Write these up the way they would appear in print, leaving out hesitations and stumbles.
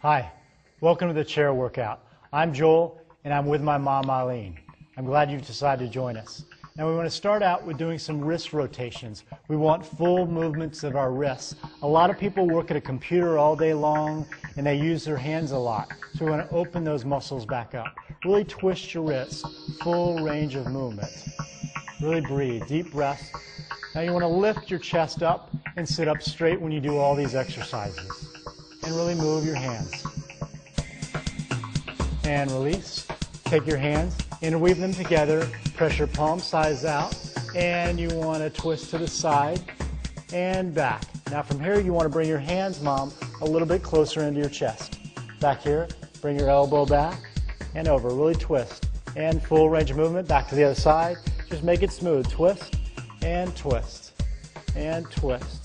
Hi, welcome to the chair workout. I'm Joel and I'm with my mom Eileen. I'm glad you've decided to join us. Now we want to start out with doing some wrist rotations. We want full movements of our wrists. A lot of people work at a computer all day long and they use their hands a lot. So we want to open those muscles back up. Really twist your wrists, full range of movement. Really breathe, deep breaths. Now you want to lift your chest up and sit up straight when you do all these exercises. And really move your hands. And release. Take your hands, interweave them together, press your palm sides out, and you want to twist to the side and back. Now from here you want to bring your hands, Mom, a little bit closer into your chest. Back here, bring your elbow back and over. Really twist. And full range of movement. Back to the other side. Just make it smooth. Twist and twist and twist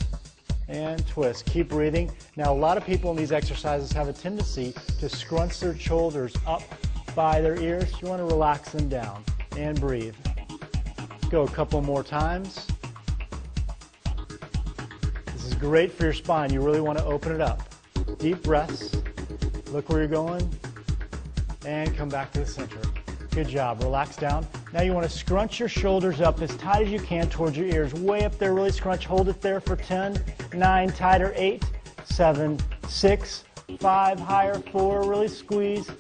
and twist. Keep breathing. Now a lot of people in these exercises have a tendency to scrunch their shoulders up by their ears. You want to relax them down and breathe. Let's go a couple more times. This is great for your spine. You really want to open it up. Deep breaths. Look where you're going and come back to the center. Good job. Relax down. Now you want to scrunch your shoulders up as tight as you can towards your ears. Way up there, really scrunch. Hold it there for 10, 9, tighter, 8, 7, 6, 5, higher, 4, really squeeze,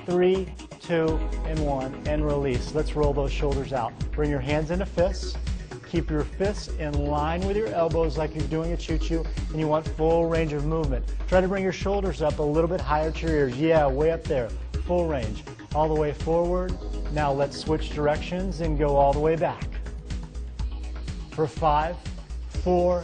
3, 2, and 1, and release. Let's roll those shoulders out. Bring your hands into fists. Keep your fists in line with your elbows like you're doing a choo-choo, and you want full range of movement. Try to bring your shoulders up a little bit higher to your ears. Yeah, way up there. Full range. All the way forward. Now let's switch directions and go all the way back. For 5, 4,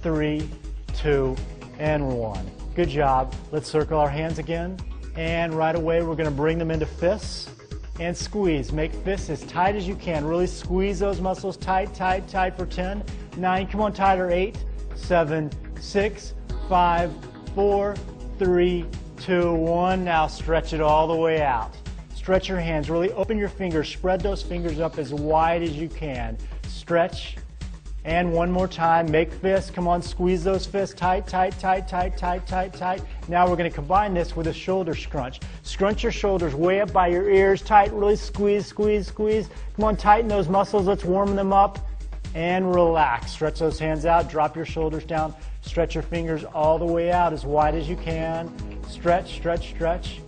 3, 2, and 1. Good job. Let's circle our hands again. And right away we're going to bring them into fists and squeeze. Make fists as tight as you can. Really squeeze those muscles tight, tight, tight for 10, 9, come on, tighter, 8, 7, 6, 5, 4, 3, 2, 1. Now stretch it all the way out. Stretch your hands. Really open your fingers. Spread those fingers up as wide as you can. Stretch. And one more time. Make fists. Come on, squeeze those fists tight, tight, tight, tight, tight, tight, tight. Now we're going to combine this with a shoulder scrunch. Scrunch your shoulders way up by your ears. Tight. Really squeeze, squeeze, squeeze. Come on, tighten those muscles. Let's warm them up. And relax. Stretch those hands out. Drop your shoulders down. Stretch your fingers all the way out as wide as you can. Stretch, stretch, stretch.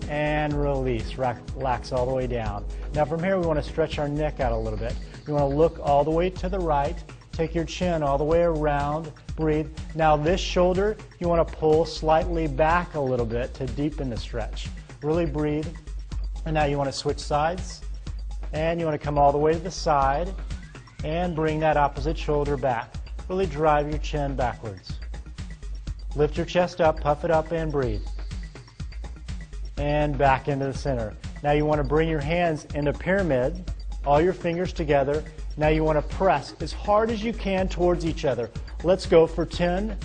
And release. Relax all the way down. Now from here we want to stretch our neck out a little bit. You want to look all the way to the right. Take your chin all the way around. Breathe. Now this shoulder you want to pull slightly back a little bit to deepen the stretch. Really breathe. And now you want to switch sides. And you want to come all the way to the side and bring that opposite shoulder back. Really drive your chin backwards. Lift your chest up, puff it up, and breathe. And back into the center. Now you want to bring your hands into pyramid, all your fingers together. Now you want to press as hard as you can towards each other. Let's go for 10,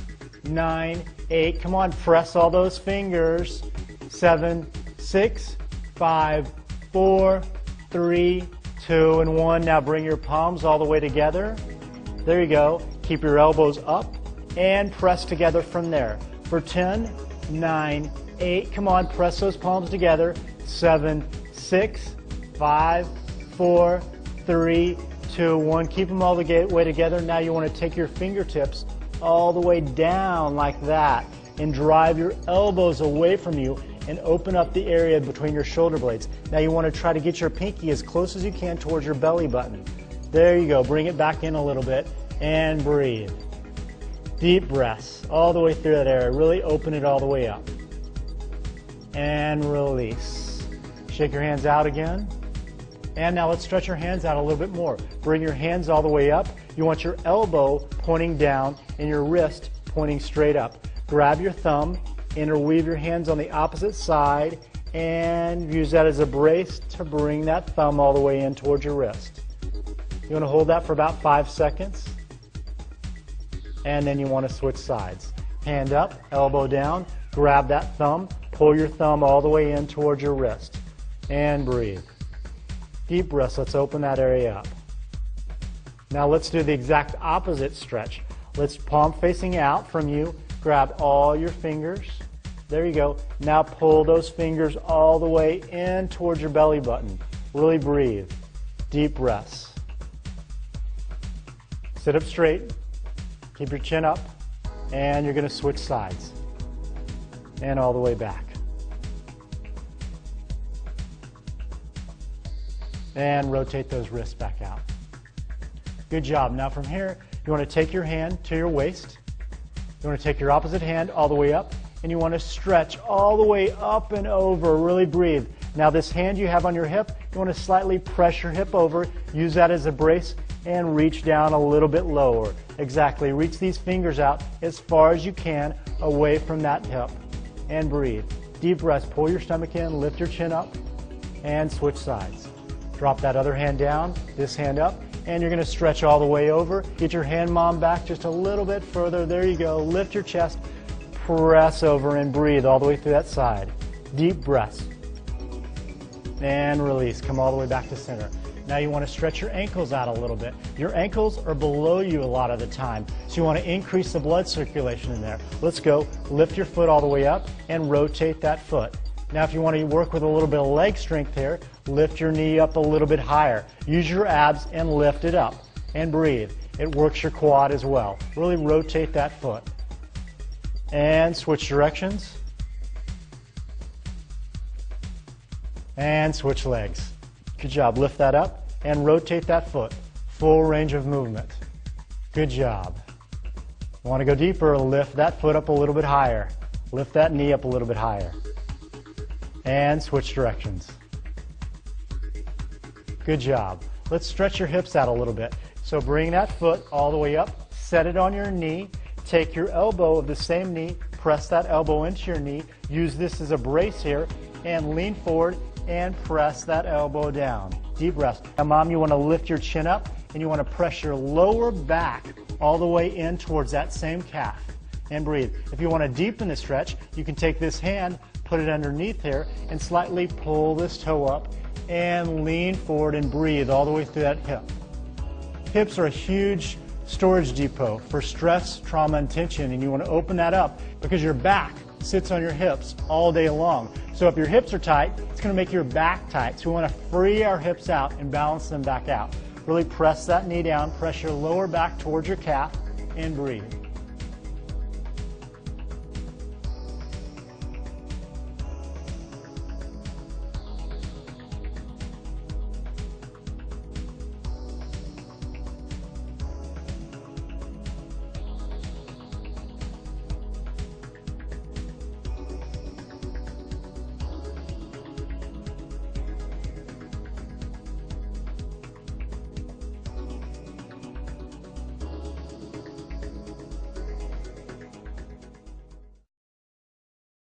9, 8. Come on, press all those fingers. 7, 6, 5, 4, 3, 2, and 1. Now bring your palms all the way together. There you go. Keep your elbows up and press together from there. For 10, 9, 8. Come on, press those palms together. 7, 6, 5, 4, 3, 2, 1. Keep them all the way together. Now you want to take your fingertips all the way down like that and drive your elbows away from you and open up the area between your shoulder blades. Now you want to try to get your pinky as close as you can towards your belly button. There you go. Bring it back in a little bit and breathe. Deep breaths all the way through that area. Really open it all the way up. And release. Shake your hands out again. And now let's stretch your hands out a little bit more. Bring your hands all the way up. You want your elbow pointing down and your wrist pointing straight up. Grab your thumb, interweave your hands on the opposite side, and use that as a brace to bring that thumb all the way in towards your wrist. You want to hold that for about 5 seconds. And then you want to switch sides. Hand up, elbow down, grab that thumb, pull your thumb all the way in towards your wrist, and breathe. Deep breaths. Let's open that area up. Now let's do the exact opposite stretch. Let's palm facing out from you. Grab all your fingers There you go. Now pull those fingers all the way in towards your belly button. Really breathe. Deep breaths. Sit up straight. Keep your chin up. And you're going to switch sides. And all the way back. And rotate those wrists back out. Good job. Now from here, you want to take your hand to your waist. You want to take your opposite hand all the way up, and you want to stretch all the way up and over. Really breathe. Now this hand you have on your hip, you want to slightly press your hip over, use that as a brace, and reach down a little bit lower. Exactly. Reach these fingers out as far as you can away from that hip. And breathe. Deep breaths. Pull your stomach in, lift your chin up, and switch sides. Drop that other hand down, this hand up, and you're going to stretch all the way over. Get your hand mom back just a little bit further. There you go. Lift your chest, press over, and breathe all the way through that side. Deep breaths. And release. Come all the way back to center. Now you want to stretch your ankles out a little bit. Your ankles are below you a lot of the time, so you want to increase the blood circulation in there. Let's go. Lift your foot all the way up and rotate that foot. Now if you want to work with a little bit of leg strength here, lift your knee up a little bit higher. Use your abs and lift it up. And breathe. It works your quad as well. Really rotate that foot. And switch directions. And switch legs. Good job. Lift that up and rotate that foot. Full range of movement. Good job. Want to go deeper, lift that foot up a little bit higher. Lift that knee up a little bit higher. And switch directions. Good job. Let's stretch your hips out a little bit. So bring that foot all the way up, set it on your knee, take your elbow of the same knee, press that elbow into your knee, use this as a brace here, and lean forward and press that elbow down. Deep breaths. Now mom, you want to lift your chin up and you want to press your lower back all the way in towards that same calf. And breathe. If you want to deepen the stretch, you can take this hand, put it underneath here, and slightly pull this toe up and lean forward and breathe all the way through that hip. Hips are a huge storage depot for stress, trauma, and tension, and you want to open that up because your back sits on your hips all day long. So if your hips are tight, it's going to make your back tight. So we want to free our hips out and balance them back out. Really press that knee down, press your lower back towards your calf, and breathe.